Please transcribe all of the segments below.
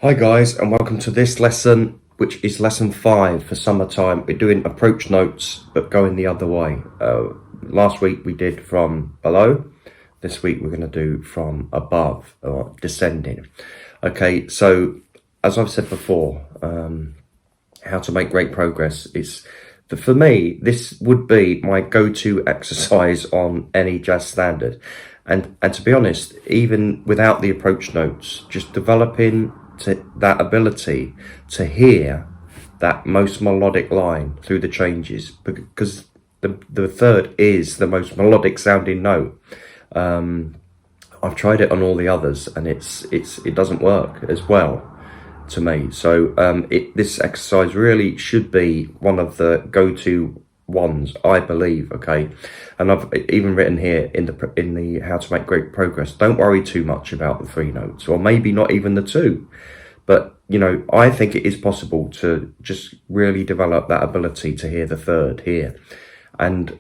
Hi guys, and welcome to this lesson, which is lesson 5 for summertime. We're doing approach notes, but going the other way. Last week we did from below. This week we're going to do from above, or descending. Okay, so as I've said before, how to make great progress is, for me, this would be my go-to exercise on any jazz standard. And to be honest, even without the approach notes, just developing that ability to hear that most melodic line through the changes, because the third is the most melodic sounding note. I've tried it on all the others and it doesn't work as well to me. So this exercise really should be one of the go-to ones, I believe. Okay, and I've even written here in the how to make great progress, don't worry too much about the 3 notes, or maybe not even the 2, but you know, I think it is possible to just really develop that ability to hear the third here. And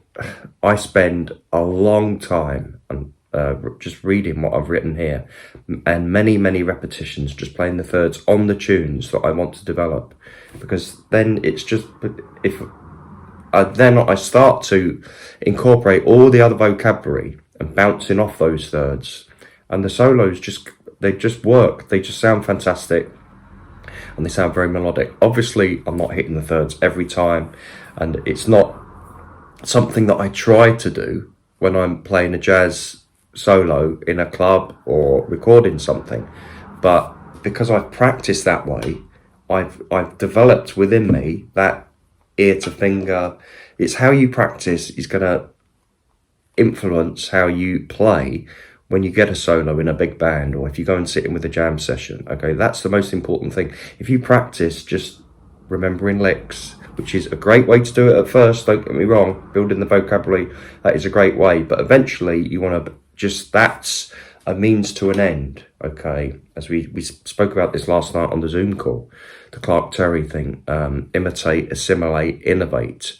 I spend a long time just reading what I've written here, and many repetitions just playing the thirds on the tunes that I want to develop, because then it's just, if then I start to incorporate all the other vocabulary and bouncing off those thirds, and the solos just work. They just sound fantastic, and they sound very melodic. Obviously, I'm not hitting the thirds every time, and it's not something that I try to do when I'm playing a jazz solo in a club or recording something. But because I've practiced that way, I've developed within me that ear to finger. It's how you practice is going to influence how you play when you get a solo in a big band, or if you go and sit in with a jam session. Okay, that's the most important thing. If you practice just remembering licks, which is a great way to do it at first, don't get me wrong, building the vocabulary, that is a great way, but eventually you want to just, that's a means to an end. Okay, as we spoke about this last night on the Zoom call, the Clark Terry thing, imitate, assimilate, innovate.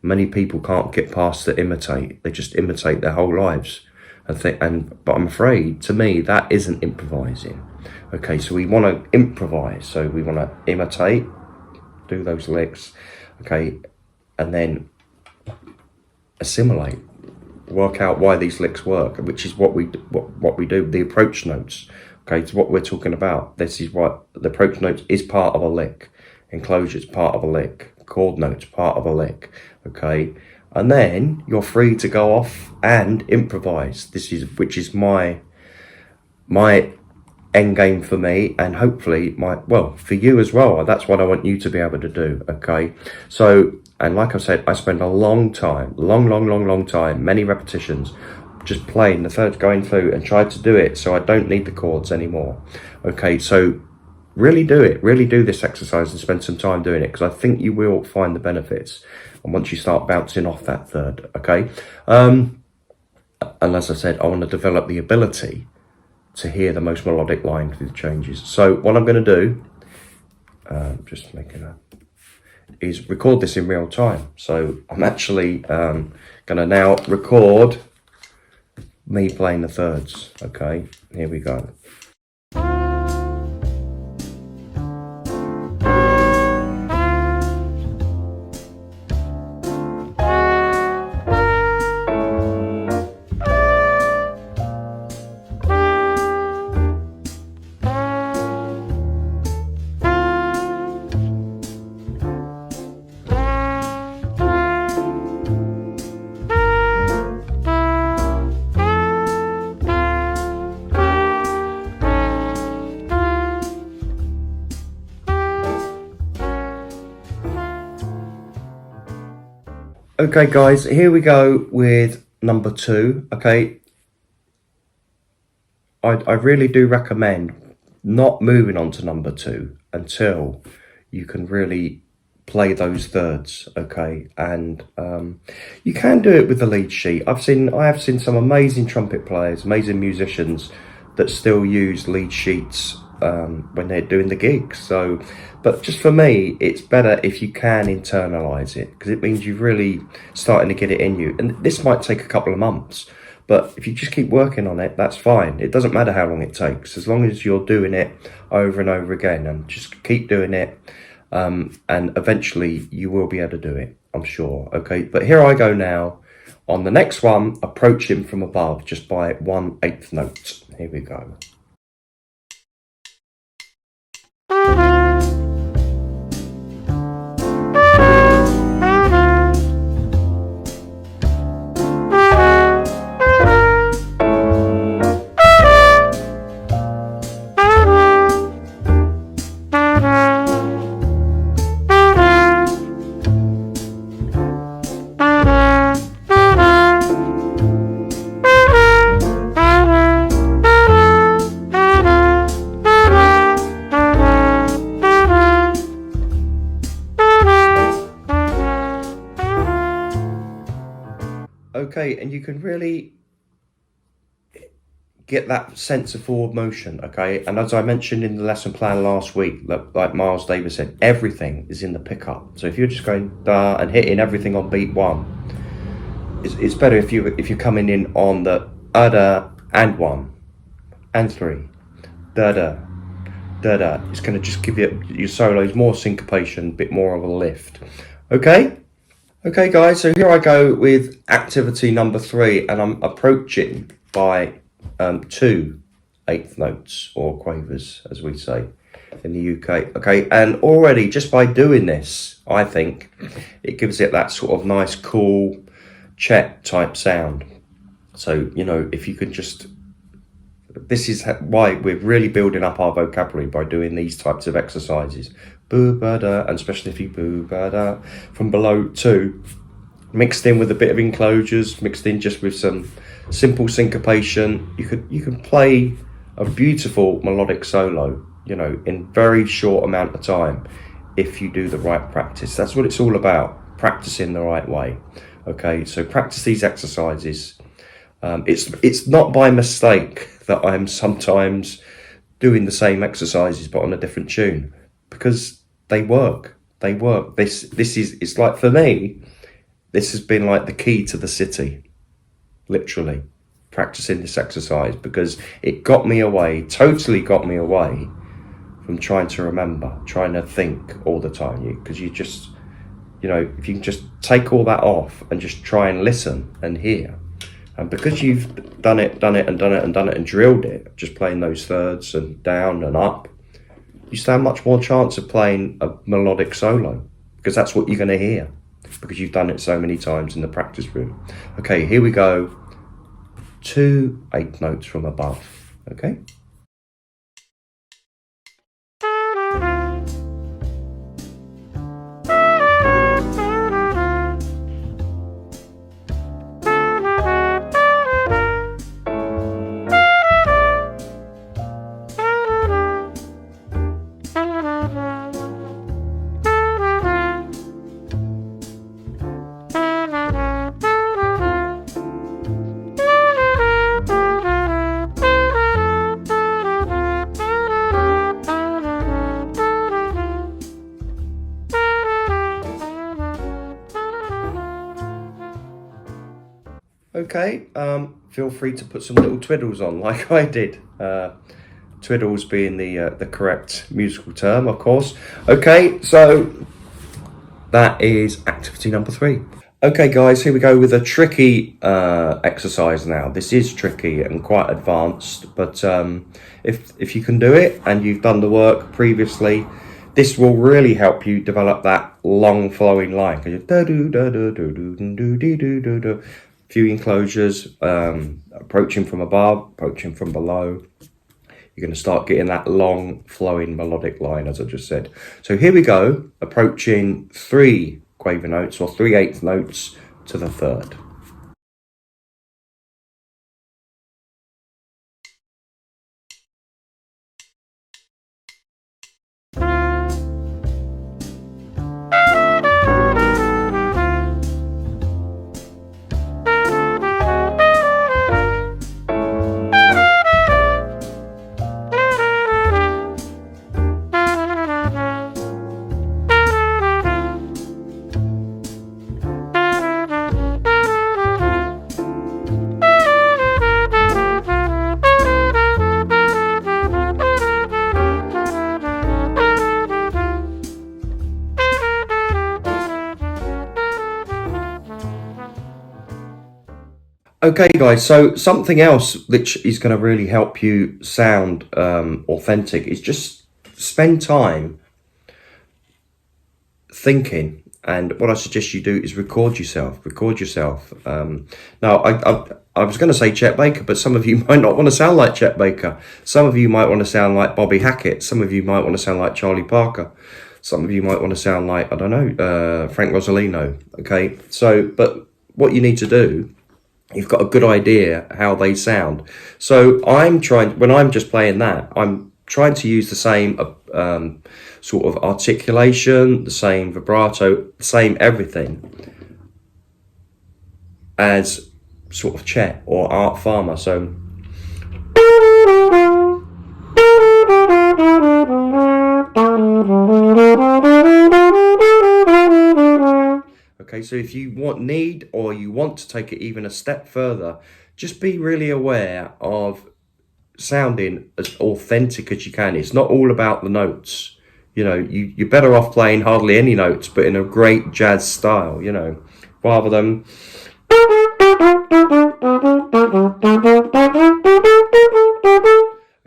Many people can't get past the imitate. They just imitate their whole lives. But I'm afraid, to me, that isn't improvising. Okay, so we want to improvise. So we want to imitate, do those licks, okay, and then assimilate, work out why these licks work, which is what we do. The approach notes. Okay, it's what we're talking about. This is what the approach notes is, part of a lick. Enclosure's part of a lick. Chord notes part of a lick. Okay, and then you're free to go off and improvise. Which is my end game for me, and hopefully for you as well. That's what I want you to be able to do. Okay, so, and like I said, I spend a long time, long time, many repetitions, just playing the thirds, going through, and try to do it so I don't need the chords anymore. Okay, so really do it, really do this exercise and spend some time doing it, because I think you will find the benefits, and once you start bouncing off that third. Okay, and as I said, I want to develop the ability to hear the most melodic line through the changes. So what I'm going to do, is record this in real time. So I'm actually going to now record me playing the thirds. Okay, here we go. Okay guys, here we go with number 2. Okay, I really do recommend not moving on to number 2 until you can really play those thirds. Okay, and you can do it with the lead sheet. I have seen some amazing trumpet players, amazing musicians that still use lead sheets when they're doing the gigs. So, but just for me, it's better if you can internalize it, because it means you've really starting to get it in you. And this might take a couple of months, But if you just keep working on it, that's fine. It doesn't matter how long it takes, as long as you're doing it over and over again, and just keep doing it. And eventually you will be able to do it, I'm sure. Okay, but here I go now. On the next one, approaching from above, just by 1/8 note. Here we go. Okay, and you can really get that sense of forward motion, okay? And as I mentioned in the lesson plan last week, like Miles Davis said, everything is in the pickup. So if you're just going da and hitting everything on beat one, it's better if you're coming in on the da and 1 and 3, da da da da. It's going to just give you your solos more syncopation, a bit more of a lift. Okay, guys, so here I go with activity number 3, and I'm approaching by 2/8 notes, or quavers, as we say in the UK. Okay, and already just by doing this, I think it gives it that sort of nice, cool Chet type sound. So, you know, if you could just, this is why we're really building up our vocabulary, by doing these types of exercises. Boo ba da, and especially if you boo ba da from below 2, mixed in with a bit of enclosures, mixed in just with some simple syncopation. You can play a beautiful melodic solo, you know, in very short amount of time if you do the right practice. That's what it's all about, practicing the right way. Okay, so practice these exercises. It's not by mistake that I'm sometimes doing the same exercises but on a different tune, because they work. It's like, for me, this has been like the key to the city, literally, practicing this exercise, because it totally got me away from trying to remember, trying to think all the time. Because you just, you know, if you can just take all that off and just try and listen and hear, and because you've done it and drilled it, just playing those thirds and down and up, you stand much more chance of playing a melodic solo, because that's what you're going to hear, because you've done it so many times in the practice room. Okay, here we go. 2/8 notes from above. Okay. Okay, feel free to put some little twiddles on like I did. Twiddles being the correct musical term, of course. Okay, so that is activity number 3. Okay, guys, here we go with a tricky exercise now. This is tricky and quite advanced, but if you can do it and you've done the work previously, this will really help you develop that long flowing line. Few enclosures, approaching from above, approaching from below. You're going to start getting that long flowing melodic line, as I just said. So here we go, approaching 3 quaver notes, or 3/8 notes to the 3rd. Okay, guys, so something else which is going to really help you sound authentic is just spend time thinking. And what I suggest you do is record yourself. Record yourself. Now, I was going to say Chet Baker, but some of you might not want to sound like Chet Baker. Some of you might want to sound like Bobby Hackett. Some of you might want to sound like Charlie Parker. Some of you might want to sound like, I don't know, Frank Rosolino. Okay, so, but what you need to do, you've got a good idea how they sound. So I'm trying, when I'm just playing that, I'm trying to use the same sort of articulation, the same vibrato, the same everything as sort of Chet or Art Farmer. So okay, so if you need or you want to take it even a step further, just be really aware of sounding as authentic as you can. It's not all about the notes. You know, you're better off playing hardly any notes, but in a great jazz style, you know, rather than...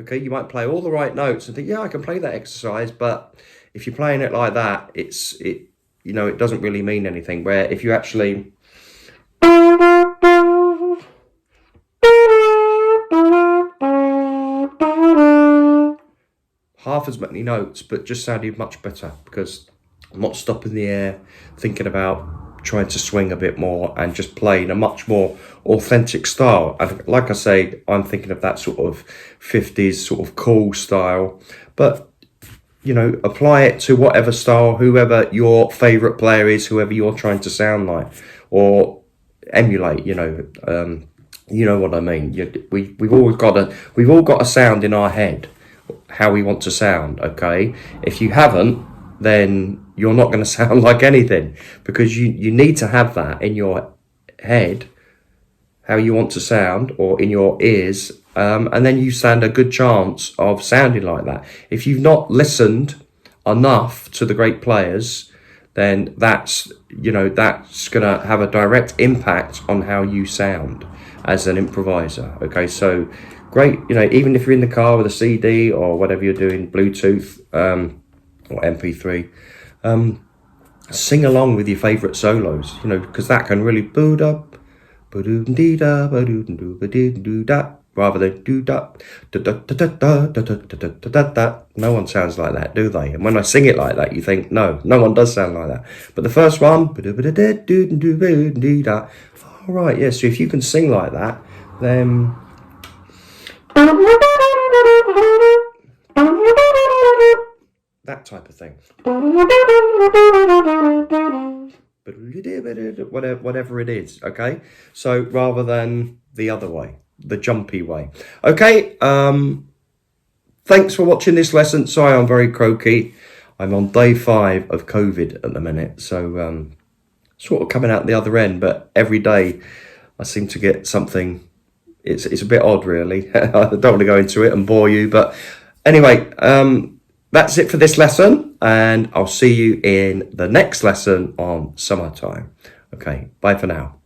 Okay, you might play all the right notes and think, yeah, I can play that exercise, but if you're playing it like that, it doesn't really mean anything. Where if you actually... half as many notes, but just sounded much better because I'm not stopping the air, thinking about trying to swing a bit more and just playing a much more authentic style. And like I say, I'm thinking of that sort of 50s sort of cool style, but you know, apply it to whatever style, whoever your favorite player is, whoever you're trying to sound like or emulate, you know what I mean. We've all got a sound in our head, how we want to sound. Okay, if you haven't, then you're not going to sound like anything, because you need to have that in your head, how you want to sound, or in your ears, and then you stand a good chance of sounding like that. If you've not listened enough to the great players, then that's going to have a direct impact on how you sound as an improviser. Okay, so great, even if you're in the car with a CD or whatever you're doing, Bluetooth or MP3, sing along with your favorite solos, because that can really boot up, rather than do da da da da da da da da da. No one sounds like that, do they? And when I sing it like that, you think, no one does sound like that. But the first one, all right, yeah. So if you can sing like that, then that type of thing. Whatever it is, okay? So rather than the other way, the jumpy way. Okay, thanks for watching this lesson. Sorry, I'm very croaky. I'm on day 5 of COVID at the minute, so sort of coming out the other end, but every day I seem to get something. It's a bit odd, really. I don't want to go into it and bore you, but anyway, that's it for this lesson, and I'll see you in the next lesson on summertime. Okay, bye for now.